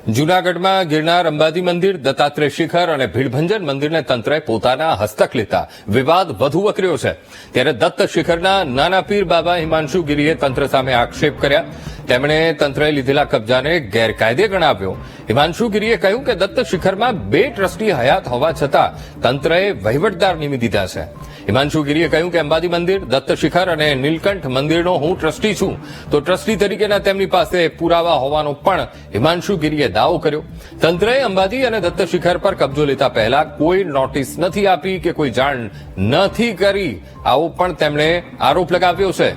જૂનાગઢમાં ગિરનાર અંબાજી મંદિર, દત્તાત્રેય શિખર અને ભીડભંજન મંદિરને તંત્રએ પોતાના હસ્તક લેતા વિવાદ વધુ વકર્યો છે. ત્યારે દત્ત શિખરના નાના પીર બાબા હિમાંશુ ગીરીએ તંત્ર સામે આક્ષેપ કર્યા. તેમણે તંત્રએ લીધેલા કબજાને ગેરકાયદે ગણાવ્યો. હિમાંશુ ગીરીએ કહ્યું કે દત્ત શિખરમાં 2 ટ્રસ્ટી હયાત હોવા છતાં તંત્રએ વહીવટદાર નિમી દીધા છે. હિમાંશુ ગીરીએ કહ્યું કે અંબાજી મંદિર, દત્ત શિખર અને નીલકંઠ મંદિરનો હું ટ્રસ્ટી છું, તો ટ્રસ્ટી તરીકેના તેમની પાસે પુરાવા હોવાનો પણ હિમાંશુ ગીરીએ દાવો કર્યો. તંત્રએ અંબાજી અને દત્ત શિખર પર કબજો લેતા પહેલા કોઈ નોટિસ નથી આપી કે કોઈ જાણ નથી કરી, આવો પણ તેમણે આરોપ લગાવ્યો છે.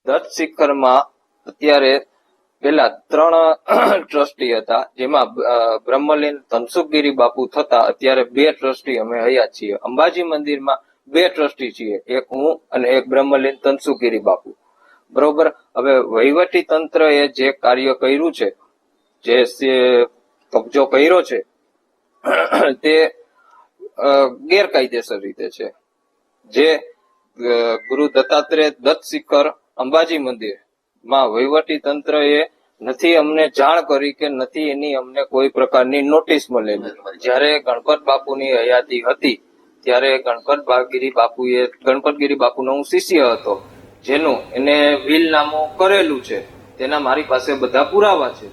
દત્ત શિખરમાં અત્યારે પેલા 3 ટ્રસ્ટી હતા, જેમાં બ્રહ્મલીન ધનસુખગીરી બાપુ થતા અત્યારે 2 ટ્રસ્ટી અમે હયાત છીએ. અંબાજી મંદિરમાં 2 ટ્રસ્ટી છીએ, એક હું અને એક બ્રહ્મલીન ધનસુખગીરી બાપુ. બરોબર. હવે વહીવટી તંત્રએ જે કાર્ય કર્યું છે, જે કબજો કર્યો છે, તે ગેરકાયદેસર રીતે છે. જે ગુરુ દત્તાત્રેય દત્ત શિખર અંબાજી મંદિર માં વહીવટી તંત્રએ નથી અમને જાણ કરી કે નથી એની અમને કોઈ પ્રકારની નોટિસ મળેલી. જયારે ગણપત બાપુની હયાતી હતી ત્યારે ગણપતગીરી બાપુનો હું શિષ્ય હતો, જેનું એને વ્હીલનામું કરેલું છે. તેના મારી પાસે બધા પુરાવા છે.